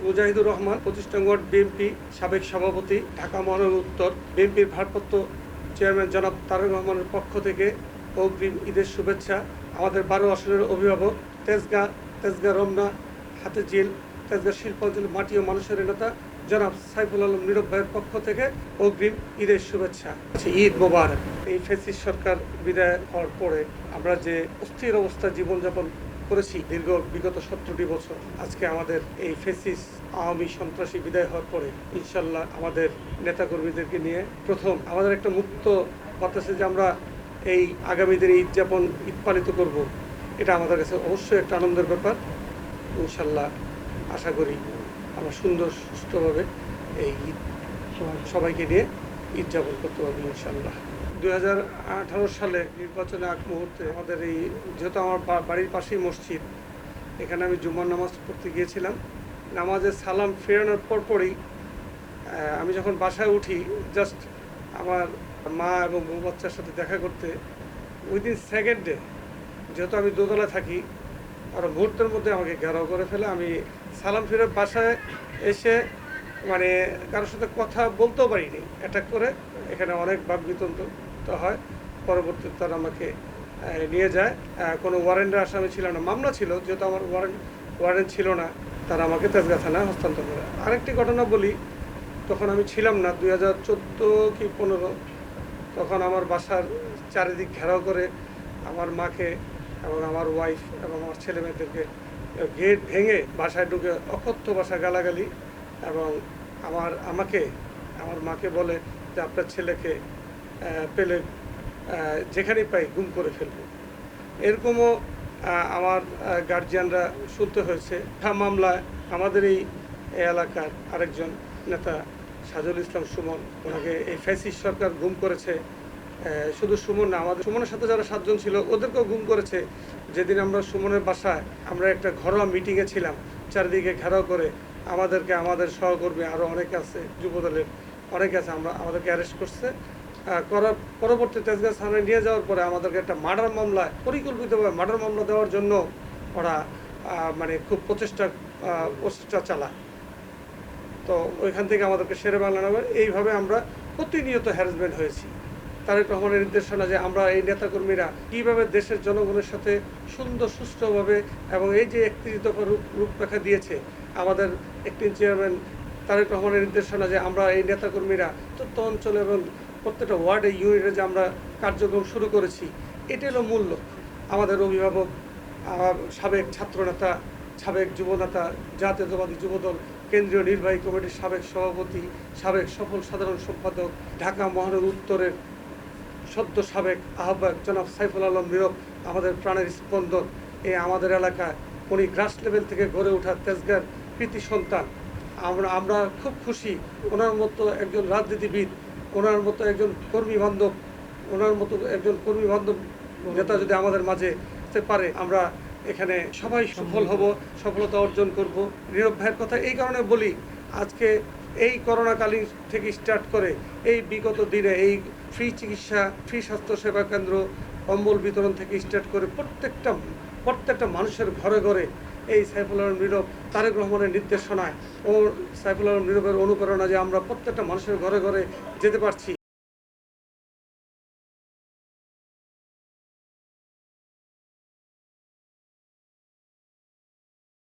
মুজাহিদুর রহমান, 25 নং word BNP সাবেক সভাপতি, ঢাকা মহানগর উত্তর। বিএনপির ভারপ্রাপ্ত চেয়ারম্যান জনাব তারেক রহমানের পক্ষ থেকে অগ্রিম ঈদের শুভেচ্ছা। আমাদের 12 আসনের অভিভাবক তেজগাঁ রমনা হাতিঝিল তেজগাঁ শিল্পাঞ্চল মাটি ও মানুষের নেতা জনাব সাইফুল আলম নীরব ভাইয়ের পক্ষ থেকে অগ্রিম ঈদের শুভেচ্ছা। ঈদ মোবারক। এই ফ্যাসিস্ট সরকার বিদায় হওয়ার পরে আমরা যে অস্থির অবস্থা জীবনযাপন করেছি বিগত 17টি বছর, আজকে আমাদের এই ফ্যাসিস্ট আওয়ামী সন্ত্রাসী বিদায় হওয়ার পরে ইনশাল্লাহ আমাদের নেতাকর্মীদেরকে নিয়ে প্রথম আমাদের একটা মুক্ত বাতাসে যে আমরা এই আগামী দিনে ঈদ পালিত করব, এটা আমাদের কাছে অবশ্যই একটা আনন্দের ব্যাপার। ইনশাল্লাহ আশা করি আমরা সুন্দর সুষ্ঠুভাবে এই ঈদ সবাইকে নিয়ে ঈদ যাপন করতে পারবো ইনশাল্লাহ। 2018 সালে নির্বাচনের আগ মুহূর্তে আমাদের এই, যেহেতু আমার বাড়ির পাশেই মসজিদ, এখানে আমি জুমার নামাজ পড়তে গিয়েছিলাম। নামাজের সালাম ফেরানোর পরই আমি যখন বাসায় উঠি, জাস্ট আমার মা এবং বউ বাচ্চার সাথে দেখা করতে উইদিন সেকেন্ডে, যেহেতু আমি দোতলায় থাকি, আর মুহূর্তের মধ্যে আমাকে ঘেরাও করে ফেলে। আমি সালাম ফিরে বাসায় এসে মানে কারোর সাথে কথা বলতেও পারিনি, অ্যাটাক করে এখানে অনেক বাকবিতন্ত্র হয়। পরবর্তীতে তারা আমাকে নিয়ে যায়। কোনো ওয়ারেন্টের আসামি ছিল না, মামলা ছিল, যেহেতু আমার ওয়ারেন্ট ছিল না, তারা আমাকে তেজগাঁ থানায় হস্তান্তর করে। আরেকটি ঘটনা বলি, তখন আমি ছিলাম না, 2014 কি 15, তখন আমার বাসার চারিদিক ঘেরাও করে আমার মাকে এবং আমার ওয়াইফ এবং আমার ছেলে মেয়েদেরকে গেট ভেঙে বাসায় ঢুকে অকথ্য ভাষা গালাগালি, এবং আমার মাকে বলে যে আপনার ছেলেকে পেলে যেখানেই পাই গুম করে ফেলব। এরকমও আমার গার্জিয়ানরা শুনতে হয়েছে। মামলায় আমাদের এই এলাকার আরেকজন নেতা সাজুল ইসলাম সুমন, ওনাকে এই ফ্যাসিস্ট সরকার গুম করেছে। শুধু সুমন না, আমাদের সুমনের সাথে যারা 7 জন ছিল ওদেরকেও গুম করেছে। যেদিন আমরা সুমনের বাসায় আমরা একটা ঘরোয়া মিটিংয়ে ছিলাম, চারিদিকে ঘেরাও করে আমাদের সহকর্মী আরও অনেকে আছে, যুবদলের অনেকে আছে, আমাদেরকে অ্যারেস্ট করছে। করার পরবর্তী তেজগাঁ থানায় নিয়ে যাওয়ার পরে আমাদেরকে একটা পরিকল্পিতভাবে মার্ডার মামলা দেওয়ার জন্য ওরা মানে খুব প্রচেষ্টা চালায়। তো ওইখান থেকে আমাদেরকে শেরে বাংলা নামে এইভাবে আমরা প্রতিনিয়ত হ্যারাসমেন্ট হয়েছি। তারেক রহমানের নির্দেশনা যে আমরা এই নেতাকর্মীরা কীভাবে দেশের জনগণের সাথে সুন্দর সুষ্ঠুভাবে, এবং এই যে 31 দফা রূপরেখা দিয়েছে আমাদের অ্যাক্টিং চেয়ারম্যান তারেক রহমানের নির্দেশনা যে আমরা এই নেতাকর্মীরা তথ্য অঞ্চলে এবং প্রত্যেকটা ওয়ার্ডে ইউনিটে যে আমরা কার্যক্রম শুরু করেছি, এটা হলো মূল লক্ষ্য। আমাদের অভিভাবক, সাবেক ছাত্রনেতা, সাবেক যুবনেতা, জাতীয়তাবাদী যুবদল কেন্দ্রীয় নির্বাহী কমিটির সাবেক সভাপতি, সাবেক সফল সাধারণ সম্পাদক, ঢাকা মহানগর উত্তরের সদ্য সাবেক আহ্বায়ক জনাব সাইফুল আলম নীরব, আমাদের প্রাণের স্পন্দন। আমাদের এলাকায় উনি গ্রাস লেভেল থেকে গড়ে ওঠা তেজগাঁর কৃতি সন্তান। আমরা খুব খুশি, ওনার মতো একজন রাজনীতিবিদ, ওনার মতো একজন কর্মী বান্ধব নেতা যদি আমাদের মাঝে আসতে পারে, আমরা এখানে সবাই সফল হব, সফলতা অর্জন করব। নীরব ভাইয়ের কথা এই কারণে বলি, আজকে এই করোনাকালীন থেকে স্টার্ট করে এই বিগত দিনে এই ফ্রি চিকিৎসা, ফ্রি স্বাস্থ্যসেবা কেন্দ্র, কম্বল বিতরণ থেকে স্টার্ট করে প্রত্যেকটা মানুষের ঘরে ঘরে এই সাইফুল আলম নীরব, তারেক রহমানের নির্দেশনায় ও সাইফুল আলম নীরবের অনুপ্রেরণা যে আমরা প্রত্যেকটা মানুষের ঘরে ঘরে যেতে পারছি,